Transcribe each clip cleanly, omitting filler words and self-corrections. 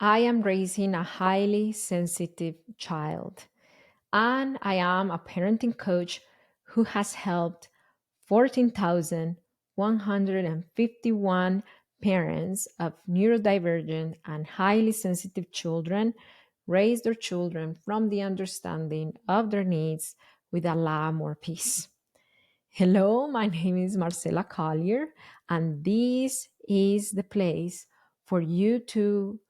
I am raising a highly sensitive child, and I am a parenting coach who has helped 14,151 parents of neurodivergent and highly sensitive children raise their children from the understanding of their needs with a lot more peace. Hello, my name is Marcela Collier, and this is the place for you to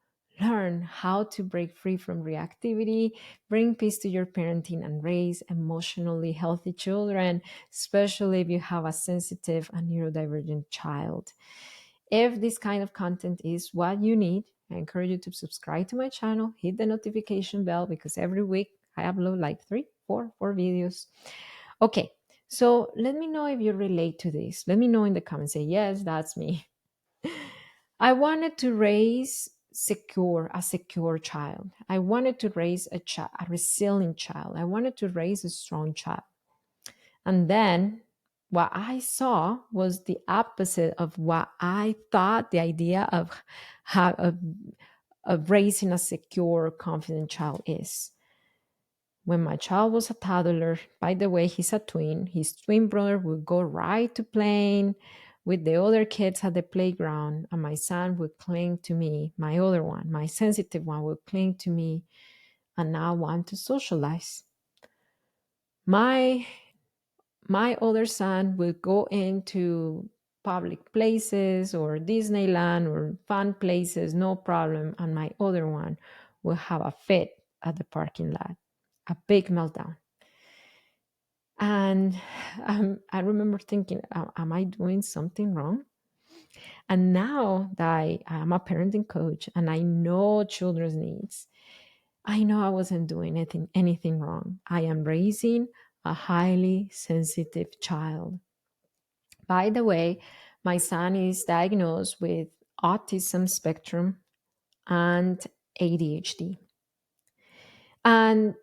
learn how to break free from reactivity, bring peace to your parenting, and raise emotionally healthy children, especially if you have a sensitive and neurodivergent child. If this kind of content is what you need, I encourage you to subscribe to my channel, hit the notification bell because every week I upload like four videos. Okay, so let me know if you relate to this. Let me know in the comments. Say, yes, that's me. I wanted to raise a secure child. I wanted to raise a resilient child. I wanted to raise a strong child. And then what I saw was the opposite of what I thought the idea how, of, of raising a secure, confident child is. When my child was a toddler, by the way, he's a twin, his twin brother would go right to playing with the other kids at the playground, and my son would cling to me, my other one, my sensitive one, would cling to me and now want to socialize. My my other son would go into public places or Disneyland or fun places, no problem, and my other one will have a fit at the parking lot, a big meltdown. And I remember thinking, am I doing something wrong? And now that I am a parenting coach and I know children's needs, I know I wasn't doing anything wrong. I am raising a highly sensitive child. By the way, my son is diagnosed with autism spectrum and ADHD. And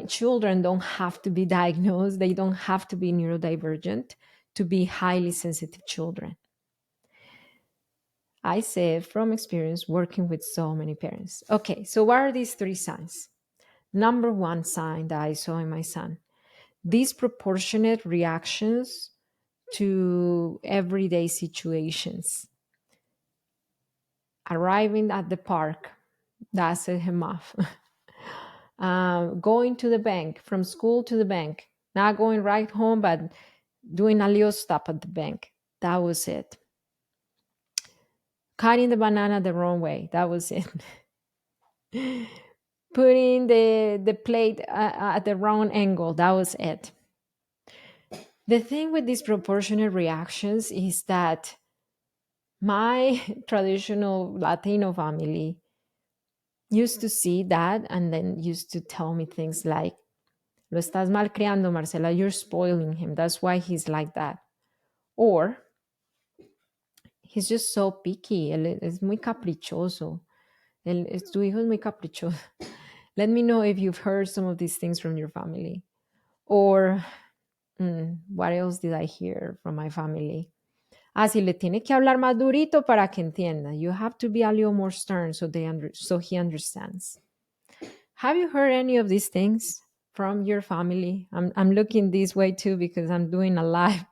children don't have to be diagnosed, they don't have to be neurodivergent to be highly sensitive children. I say it from experience working with so many parents. Okay, so what are these three signs? Number one sign that I saw in my son: disproportionate reactions to everyday situations. Arriving at the park, that set him off. Going to the bank, from school to the bank, not going right home, but doing a little stop at the bank. That was it. Cutting the banana the wrong way. That was it. Putting the plate at the wrong angle. That was it. The thing with disproportionate reactions is that my traditional Latino family used to see that and then used to tell me things like, lo estás mal criando, Marcela, you're spoiling him. That's why he's like that. Or he's just so picky. Él es muy caprichoso. Tu hijo es muy caprichoso. Let me know if you've heard some of these things from your family. Or what else did I hear from my family? Si le tiene que hablar más durito para que entienda. You have to be a little more stern so he understands. Have you heard any of these things from your family? I'm looking this way too because I'm doing a live.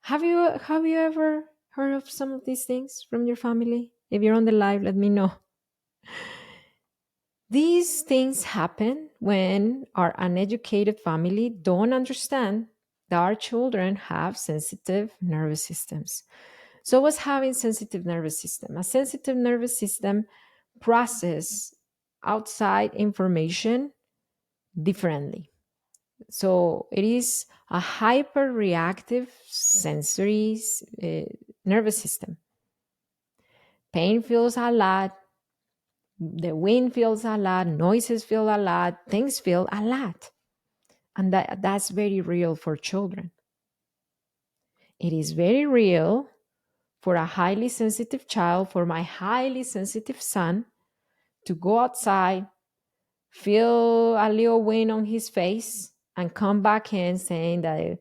Have you ever heard of some of these things from your family? If you're on the live, let me know. These things happen when our uneducated family don't understand that our children have sensitive nervous systems. So what's having sensitive nervous system? A sensitive nervous system process outside information differently. So it is a hyper reactive sensory nervous system. Pain feels a lot, the wind feels a lot, noises feel a lot, things feel a lot. And that's very real for children. It is very real for a highly sensitive child, for my highly sensitive son, to go outside, feel a little wind on his face, and come back in saying that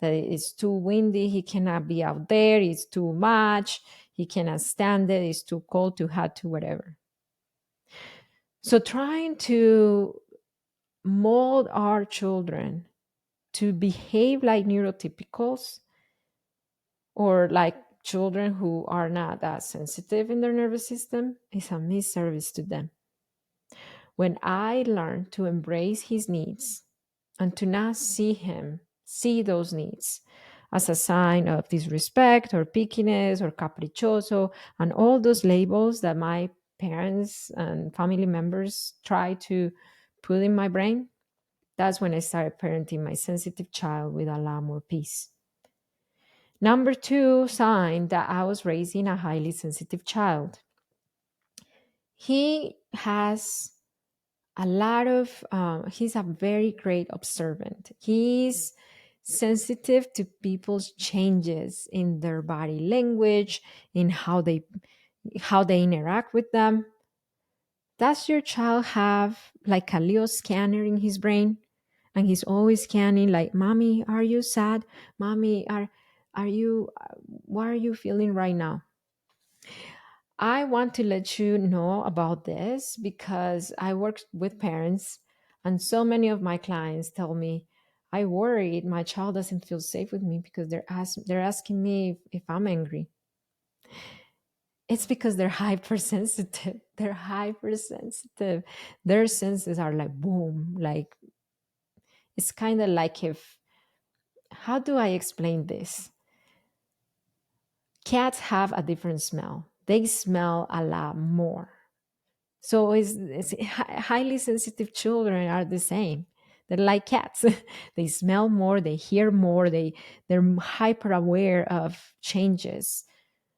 that it's too windy, he cannot be out there, it's too much, he cannot stand it, it's too cold, too hot, too whatever. So trying to mold our children to behave like neurotypicals or like children who are not that sensitive in their nervous system is a misservice to them. When I learned to embrace his needs and to not see those needs as a sign of disrespect or pickiness or caprichoso and all those labels that my parents and family members try to put in my brain, that's when I started parenting my sensitive child with a lot more peace. Number two sign that I was raising a highly sensitive child. He has a lot of, he's a very great observant. He's sensitive to people's changes in their body language, in how they interact with them. Does your child have like a Leo scanner in his brain? And he's always scanning like, mommy, are you sad? Mommy, are you what are you feeling right now? I want to let you know about this because I work with parents, and so many of my clients tell me, I worried my child doesn't feel safe with me because they're asking me if I'm angry. It's because they're hypersensitive. They're hypersensitive. Their senses are like boom, like it's kind of like, if how do I explain this? Cats have a different smell. They smell a lot more. So highly sensitive children are the same. They're like cats. They smell more, they hear more, they're hyper aware of changes,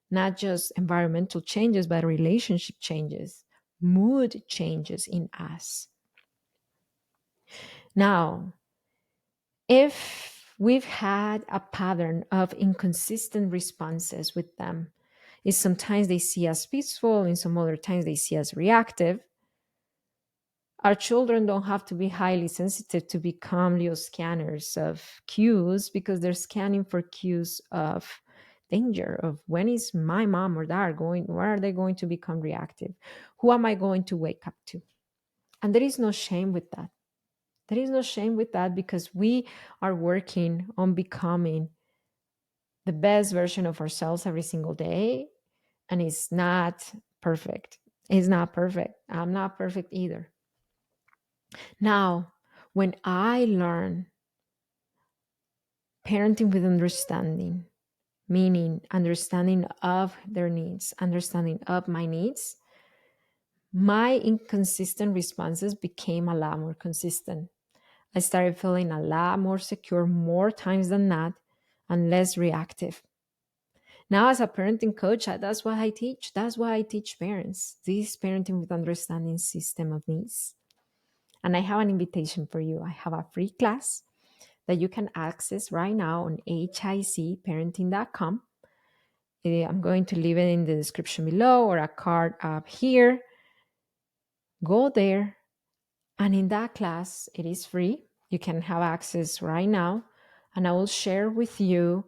not just environmental changes, but relationship changes, mood changes in us. Now, if we've had a pattern of inconsistent responses with them, is sometimes they see us peaceful, and some other times they see us reactive. Our children don't have to be highly sensitive to become Leo scanners of cues, because they're scanning for cues of danger, of when is my mom or dad going, where are they going to become reactive? Who am I going to wake up to? And there is no shame with that. There is no shame with that, because we are working on becoming the best version of ourselves every single day. And it's not perfect. It's not perfect. I'm not perfect either. Now, when I learn parenting with understanding, meaning understanding of their needs, understanding of my needs, my inconsistent responses became a lot more consistent. I started feeling a lot more secure more times than not, and less reactive. Now, as a parenting coach, that's what I teach. That's why I teach parents this parenting with understanding system of needs. And I have an invitation for you. I have a free class that you can access right now on hicparenting.com. I'm going to leave it in the description below, or a card up here. Go there. And in that class, it is free. You can have access right now. And I will share with you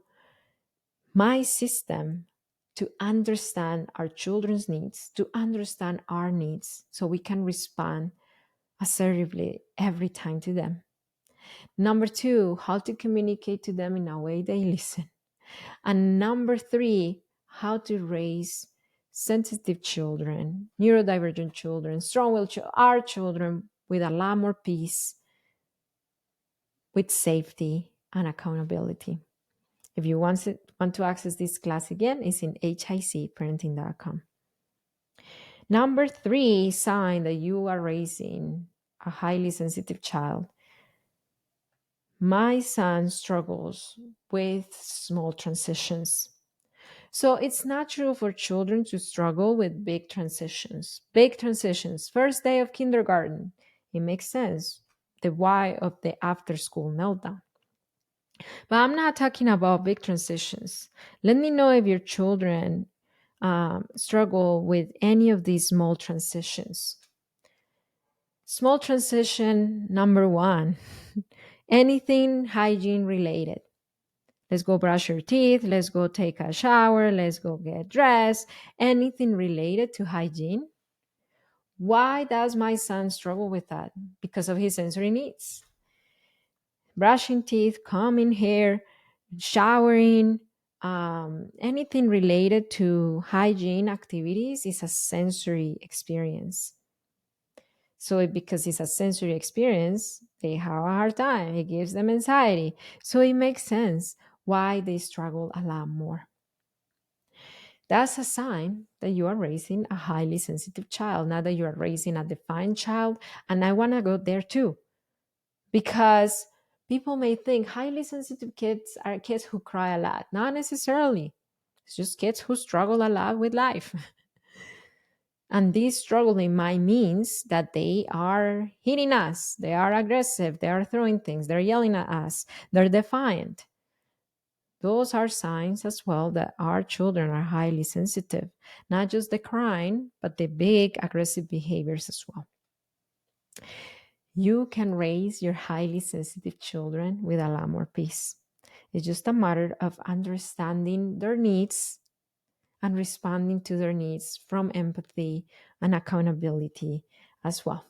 my system to understand our children's needs, to understand our needs, so we can respond assertively every time to them. Number two, how to communicate to them in a way they listen. And number three, how to raise sensitive children, neurodivergent children, strong-willed children, our children with a lot more peace, with safety and accountability. If you want to access this class again, it's in hicparenting.com. Number three sign that you are raising a highly sensitive child. My son struggles with small transitions. So it's natural for children to struggle with big transitions. Big transitions. First day of kindergarten. It makes sense. The why of the after school meltdown. But I'm not talking about big transitions. Let me know if your children struggle with any of these small transitions. Small transition number one, anything hygiene related. Let's go brush your teeth. Let's go take a shower. Let's go get dressed. Anything related to hygiene. Why does my son struggle with that? Because of his sensory needs. Brushing teeth, combing hair, showering, anything related to hygiene activities is a sensory experience. So, because it's a sensory experience, they have a hard time. It gives them anxiety. So, it makes sense why they struggle a lot more. That's a sign that you are raising a highly sensitive child, not that you are raising a defined child. And I want to go there too, because people may think highly sensitive kids are kids who cry a lot. Not necessarily. It's just kids who struggle a lot with life. And this struggling might means that they are hitting us, they are aggressive, they are throwing things, they're yelling at us, they're defiant. Those are signs as well that our children are highly sensitive, not just the crying, but the big aggressive behaviors as well. You can raise your highly sensitive children with a lot more peace. It's just a matter of understanding their needs and responding to their needs from empathy and accountability as well.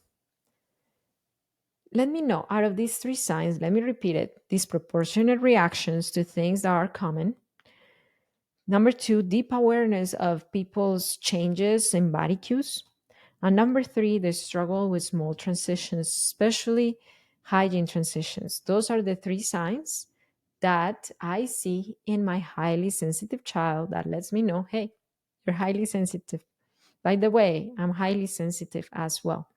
Let me know, out of these three signs, let me repeat it: disproportionate reactions to things that are common. Number two, deep awareness of people's changes in body cues. And number three, the struggle with small transitions, especially hygiene transitions. Those are the three signs that I see in my highly sensitive child that lets me know, hey, you're highly sensitive. By the way, I'm highly sensitive as well.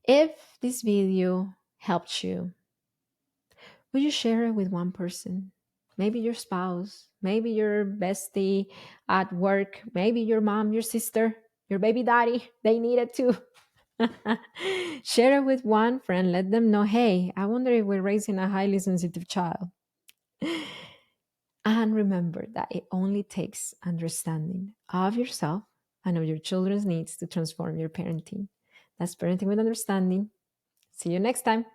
If this video helped you, would you share it with one person? Maybe your spouse, maybe your bestie at work, maybe your mom, your sister, your baby daddy. They need it too. Share it with one friend. Let them know, hey, I wonder if we're raising a highly sensitive child. And remember that it only takes understanding of yourself and of your children's needs to transform your parenting. That's Parenting with Understanding. See you next time.